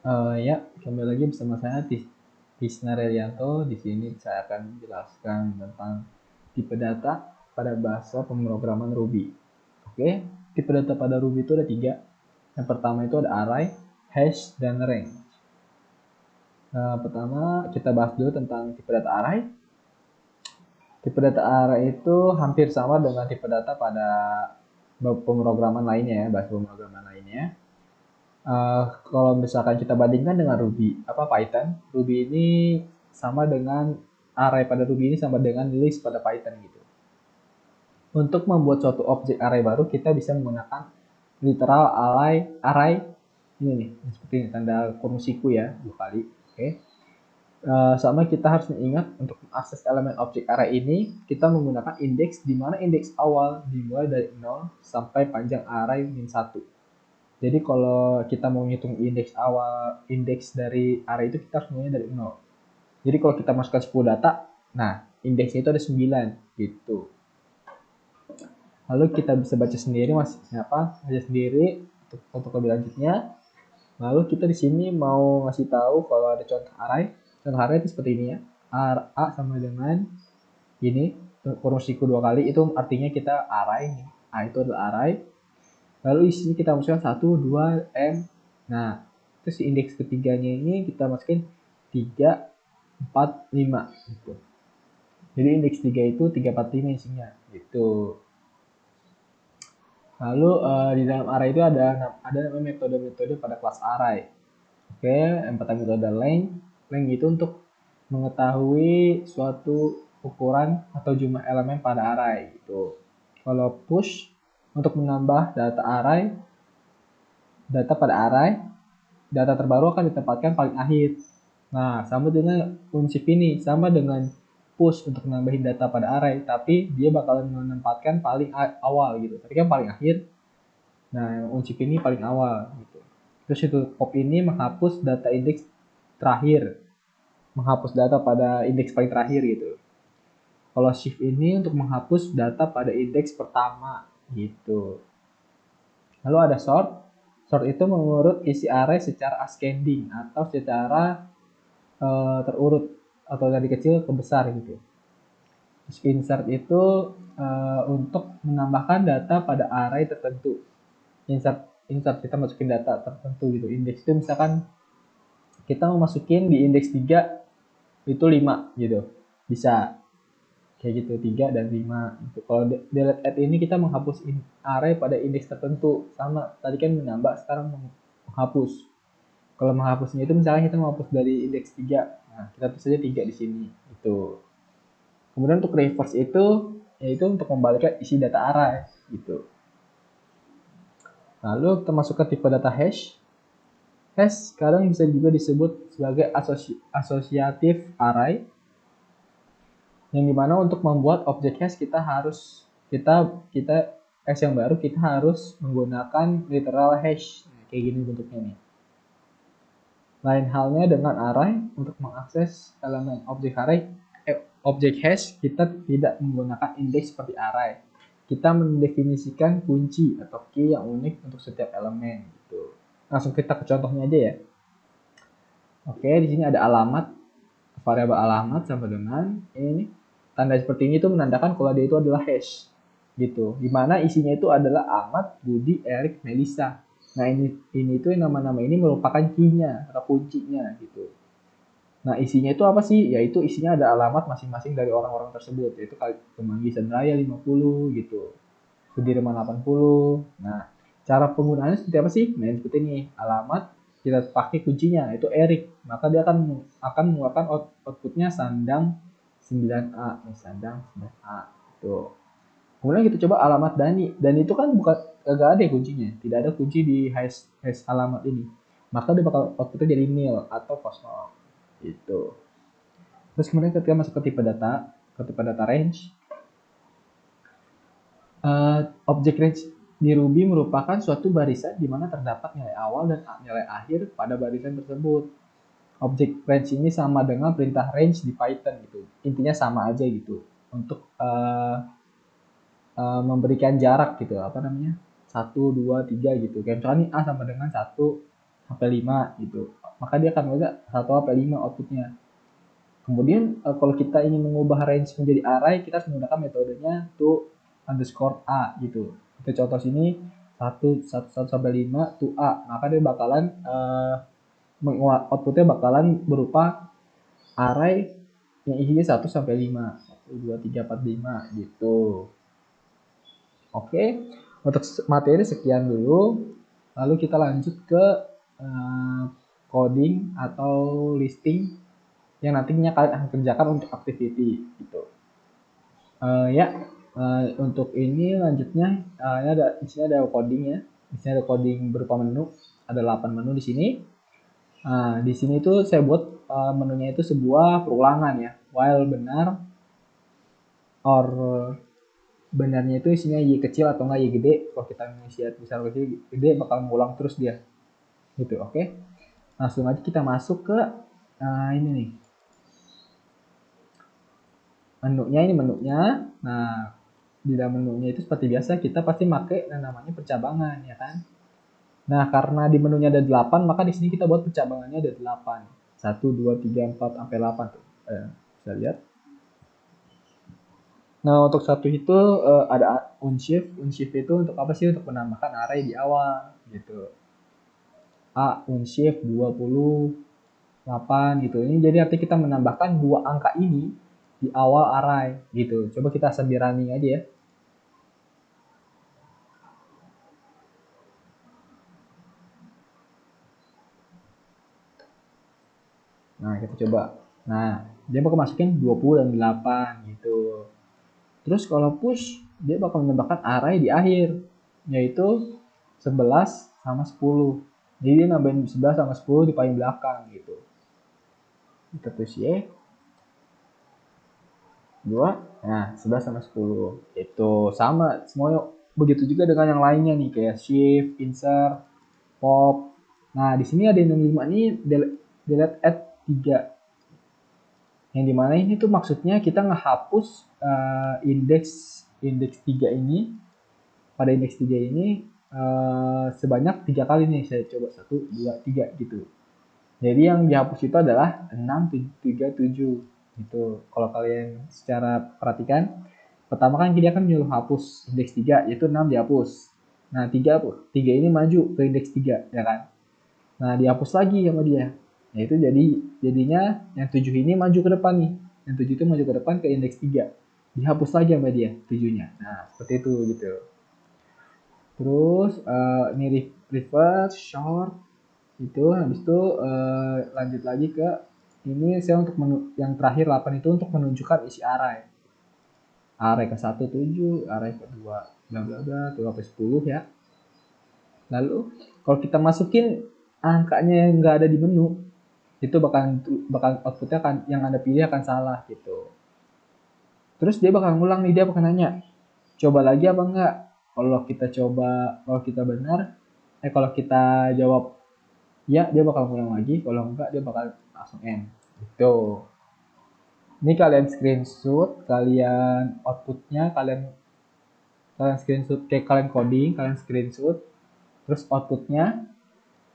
Ya, kembali lagi bersama saya Tisna Relianto. Di sini saya akan menjelaskan tentang tipe data pada bahasa pemrograman Ruby. Oke, tipe data pada Ruby itu ada tiga. Yang pertama itu ada array, hash, dan range. Pertama kita bahas dulu tentang tipe data array. Tipe data array itu hampir sama dengan tipe data pada pemrograman lainnya ya, bahasa pemrograman lainnya. Kalau misalkan kita bandingkan dengan Ruby, Python, Ruby ini sama dengan array pada Ruby ini sama dengan list pada Python gitu. Untuk membuat suatu objek array baru, kita bisa menggunakan literal array ini nih, seperti ini, tanda kurung siku ya, 2 kali. Oke. Sama kita harus mengingat untuk mengakses elemen objek array ini, kita menggunakan indeks di mana indeks awal dimulai dari 0 sampai panjang array min 1. Jadi kalau kita mau ngitung indeks awal, indeks dari array itu kita harus mulai dari 0. Jadi kalau kita masukkan 10 data, nah indeksnya itu ada 9 gitu. Lalu kita bisa baca sendiri baca sendiri untuk lebih lanjutnya. Lalu kita di sini mau ngasih tahu kalau ada contoh array. Contoh array itu seperti ini ya. A sama dengan ini kurung siku 2 kali, itu artinya kita array. A itu adalah array. Lalu isinya kita masukkan 1, 2, M. Nah, terus indeks ketiganya ini kita masukin 3, 4, 5 gitu. Jadi indeks 3 itu 3, 4, 5 isinya gitu. Lalu di dalam array itu ada metode-metode pada kelas array. Oke, yang pertama itu ada length. Length itu untuk mengetahui suatu ukuran atau jumlah elemen pada array gitu. Kalau push untuk menambah data pada array, data terbaru akan ditempatkan paling akhir. Nah, sama dengan unsip ini, sama dengan push untuk nambahin data pada array, tapi dia bakalan menempatkan paling awal gitu. Tapi kan paling akhir. Nah, unsip ini paling awal gitu. Terus itu pop ini menghapus data indeks terakhir, menghapus data pada indeks paling terakhir gitu. Kalau shift ini untuk menghapus data pada indeks pertama gitu. Lalu ada sort. Sort itu mengurut isi array secara ascending atau secara terurut atau dari kecil ke besar gitu. Terus insert itu untuk menambahkan data pada array tertentu. Insert kita masukin data tertentu gitu. Indeks itu misalkan kita mau masukin di indeks 3 itu 5 gitu. Bisa kayak gitu, 3 dan 5 gitu. Kalau delete add ini kita menghapus array pada indeks tertentu. Sama tadi kan menambah, sekarang menghapus. Kalau menghapusnya itu misalnya kita menghapus dari indeks 3. Nah, kita tulis saja 3 di sini gitu. Kemudian untuk reverse itu yaitu untuk membalikkan isi data array gitu. Lalu kita masuk ke tipe data hash. Hash sekarang bisa juga disebut sebagai asosiatif array, yang dimana untuk membuat objek hash kita harus hash yang baru kita harus menggunakan literal hash. Nah, kayak gini bentuknya nih. Lain halnya dengan array, untuk mengakses elemen objek hash kita tidak menggunakan indeks seperti array. Kita mendefinisikan kunci atau key yang unik untuk setiap elemen gitu. Langsung kita ke contohnya aja ya. Oke, di sini ada alamat, variabel alamat sama dengan ini. Tanda seperti ini tuh menandakan kalau dia itu adalah hash gitu. Dimana isinya itu adalah Ahmad, Budi, Erik, Melisa. Nah ini tuh nama-nama ini merupakan key-nya atau kuncinya gitu. Nah isinya itu apa sih? Yaitu isinya ada alamat masing-masing dari orang-orang tersebut. Yaitu Kemanggisan Raya 50 gitu. Sudirman 80. Nah cara penggunaannya seperti apa sih? Nah seperti ini. Alamat kita pakai kuncinya itu Erik. Maka dia akan mengeluarkan outputnya sandang 9A. Sandang 9A. Tuh. Kemudian kita coba alamat Dani. Dan itu kan bukan gak ada kuncinya. Tidak ada kunci di hash alamat ini. Maka dia bakal outputnya jadi nil atau kosong. Gitu. Terus kemudian ketika masuk ke tipe data range, objek range di Ruby merupakan suatu barisan di mana terdapat nilai awal dan nilai akhir pada barisan tersebut. Objek range ini sama dengan perintah range di Python gitu. Intinya sama aja gitu. Untuk memberikan jarak gitu, 1, 2, 3 gitu. Kayak misalnya A sama dengan 1, H sampai 5 gitu. Maka dia akan melihat 1 sampai 5 outputnya. Kemudian kalau kita ingin mengubah range menjadi array, kita harus menggunakan metodenya to underscore a gitu. Kita contoh sini 1 sampai 5 to a, maka dia bakalan outputnya bakalan berupa array yang isinya 1 sampai 5. 1, 2, 3, 4, 5 gitu. Oke, untuk materi sekian dulu. Lalu kita lanjut ke coding atau listing yang nantinya kalian akan kerjakan untuk activity gitu. Untuk ini lanjutnya ini di sini ada coding ya. Di sini ada coding berupa menu. Ada 8 menu di sini. Di sini tuh saya buat menunya itu sebuah perulangan ya. While benar or benarnya itu isinya y kecil atau enggak y gede. Kalau kita mengisi misal kecil gede bakal mengulang terus dia. Gitu, oke. Langsung aja kita masuk ke ini nih. Menunya. Nah, di dalam menunya itu seperti biasa kita pasti pakai yang namanya percabangan ya kan. Nah, karena di menunya ada 8, maka di sini kita buat percabangannya ada 8. 1 2 3 4 sampai 8 tuh. Bisa lihat. Nah, untuk satu itu ada unshift. Unshift itu untuk apa sih? Untuk menambahkan array di awal gitu. Unshift 28 gitu. Ini jadi artinya kita menambahkan 2 angka ini di awal array gitu. Coba kita sambil running aja ya. Nah, kita coba. Nah, dia bakal masukin 20 dan 8 gitu. Terus kalau push, dia bakal menambahkan array di akhir, yaitu 11 sama 10. Jadi dia nambahin 11 sama 10 di paling belakang gitu. Kita push Y. 2, nah 11 sama 10. Itu sama, semuanya begitu juga dengan yang lainnya nih, kayak shift, insert, pop. Nah, di sini ada yang 5 nih, delete add 3. Yang dimana ini tuh maksudnya kita ngehapus indeks 3 ini. Pada indeks 3 ini sebanyak 3 kali nih. Saya coba 1, 2, 3 gitu. Jadi yang dihapus itu adalah 6, 3, 7 gitu. Kalau kalian secara perhatikan, pertama kan dia akan menyuruh hapus indeks 3, yaitu 6 dihapus. Nah, 3 ini maju ke indeks 3 ya kan. Nah, dihapus lagi sama dia. Nah, itu jadinya yang 7 ini maju ke depan nih. Yang 7 itu maju ke depan ke indeks 3. Dihapus lagi sama dia 7-nya. Nah, seperti itu gitu. Terus ini reverse, short itu. Habis itu lanjut lagi ke ini saya untuk yang terakhir 8 itu untuk menunjukkan isi array. Array ke 1 7, array ke 2 bla bla bla, 2 sampai 10 ya. Lalu kalau kita masukin angkanya yang nggak ada di menu, itu bakal outputnya kan yang Anda pilih akan salah gitu. Terus dia bakal ngulang nih, dia bakal nanya, coba lagi apa enggak? Kalau kita benar, kalau kita jawab ya, dia bakal ngulang lagi. Kalau enggak, dia bakal langsung end. Gitu. Ini kalian screenshot, kalian outputnya, kalian screenshot, kayak kalian coding, kalian screenshot, terus outputnya,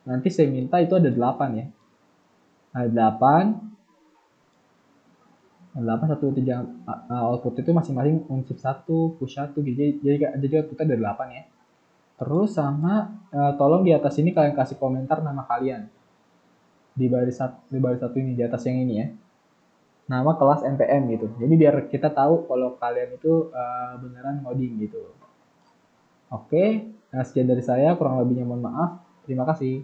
nanti saya minta itu ada 8 ya. Ada 8, 1, 3 output itu masing-masing unsur 1, push 1 gitu. Jadi outputnya ada 8 ya. Terus sama tolong di atas ini kalian kasih komentar nama kalian. Di baris satu ini, di atas yang ini ya. Nama kelas NPM gitu. Jadi biar kita tahu kalau kalian itu beneran ngoding gitu. Oke, sekian dari saya, kurang lebihnya mohon maaf. Terima kasih.